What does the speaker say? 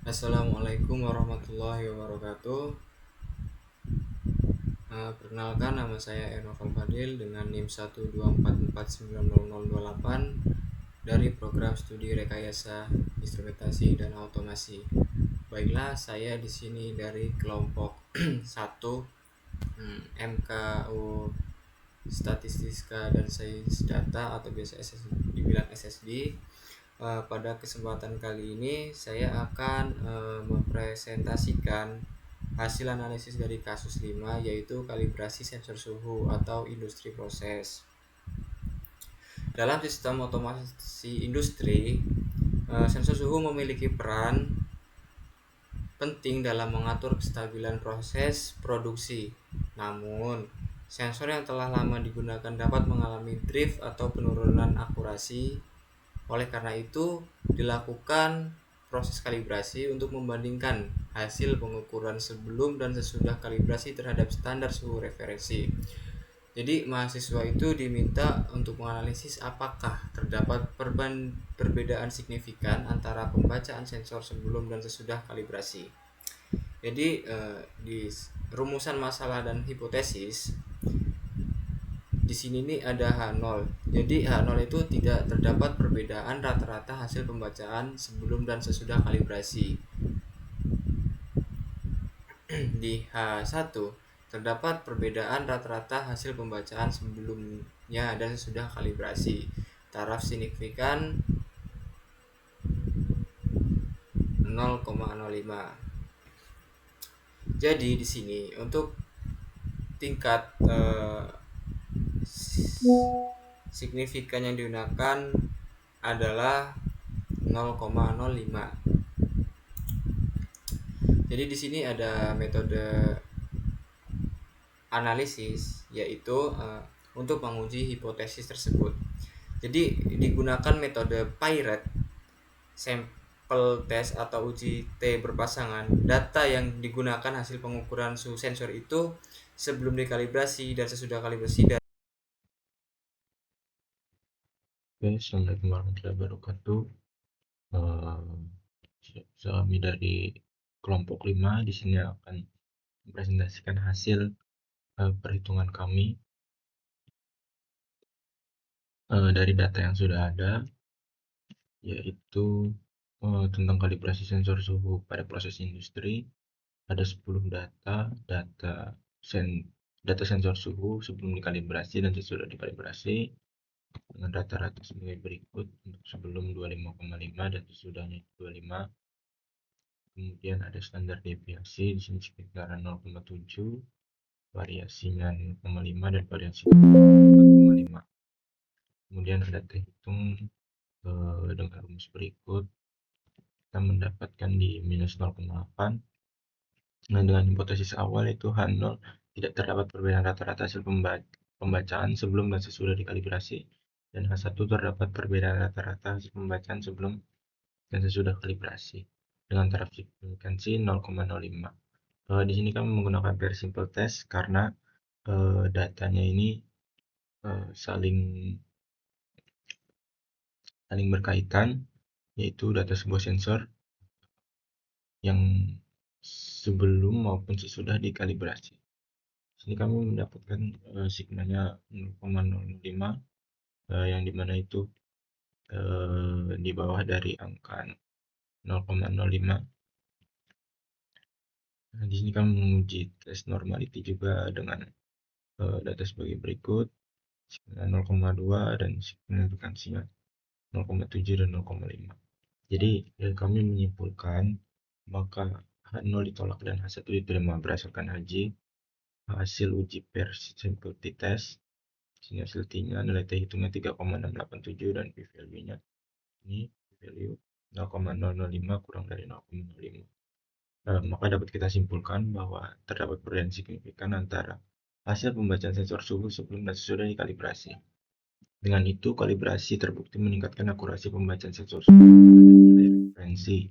Assalamualaikum warahmatullahi wabarakatuh. Perkenalkan, nama saya Enoval Fadil dengan NIM 124490028 dari program studi Rekayasa Instrumentasi dan Automasi. Baiklah, saya di sini dari kelompok 1 MKU Statistika dan Sains Data atau biasa dibilang SSD. Pada kesempatan kali ini saya akan mempresentasikan hasil analisis dari kasus 5, yaitu kalibrasi sensor suhu atau industri proses. Dalam sistem otomasi industri, sensor suhu memiliki peran penting dalam mengatur kestabilan proses produksi. Namun, sensor yang telah lama digunakan dapat mengalami drift atau penurunan akurasi. Oleh karena itu, dilakukan proses kalibrasi untuk membandingkan hasil pengukuran sebelum dan sesudah kalibrasi terhadap standar suhu referensi. Jadi, mahasiswa itu diminta untuk menganalisis apakah terdapat perbedaan signifikan antara pembacaan sensor sebelum dan sesudah kalibrasi. Jadi, di rumusan masalah dan hipotesis di sini nih ada H0. Jadi H0 itu tidak terdapat perbedaan rata-rata hasil pembacaan sebelum dan sesudah kalibrasi. Di H1 terdapat perbedaan rata-rata hasil pembacaan sebelumnya dan sesudah kalibrasi. Taraf signifikan 0,05. Jadi di sini untuk tingkat signifikan yang digunakan adalah 0,05. Jadi di sini ada metode analisis, yaitu untuk menguji hipotesis tersebut. Jadi digunakan metode Pirate sampel test atau uji T berpasangan. Data yang digunakan hasil pengukuran suhu sensor itu sebelum dikalibrasi dan sesudah kalibrasi. Assalamualaikum warahmatullahi wabarakatuh. Kami dari kelompok 5 di sini akan mempresentasikan hasil perhitungan kami dari data yang sudah ada, yaitu tentang kalibrasi sensor suhu pada proses industri. Ada 10 data sensor suhu sebelum dikalibrasi dan sesudah dikalibrasi dengan rata-rata sebagai berikut. Untuk sebelum 25,5 dan sesudahnya 25. Kemudian ada standar deviasi di sini sekitaran 0,7, variasinya 0,5 dan variasi 4,5. Kemudian ada terhitung dengan rumus berikut, kita mendapatkan di minus 0,8. Nah, dengan hipotesis awal itu H0 tidak terdapat perbedaan rata-rata hasil pembacaan sebelum dan sesudah dikalibrasi, dan H1 terdapat perbedaan rata-rata hasil pembacaan sebelum dan sesudah kalibrasi dengan taraf signifikansi 0,05. Di sini kami menggunakan very simple test karena datanya ini saling berkaitan, yaitu data sebuah sensor yang sebelum maupun sesudah dikalibrasi. Di sini kami mendapatkan sigmanya 0,05, yang dimana itu di bawah dari angka 0,05. Nah, di sini kami menguji tes normality juga dengan data sebagai berikut, sigma 0,2 dan signifikansinya 0,7 dan 0,5. Jadi kami menyimpulkan maka H0 ditolak dan H1 diterima berdasarkan hasil uji per simplicity test. Sini hasil T-nya nilai T hitungnya 3,687 dan P value-nya ini value 0,005 kurang dari 0,05. Maka dapat kita simpulkan bahwa terdapat perbedaan signifikan antara hasil pembacaan sensor suhu sebelum dan sesudah dikalibrasi. Dengan itu, kalibrasi terbukti meningkatkan akurasi pembacaan sensor suhu referensi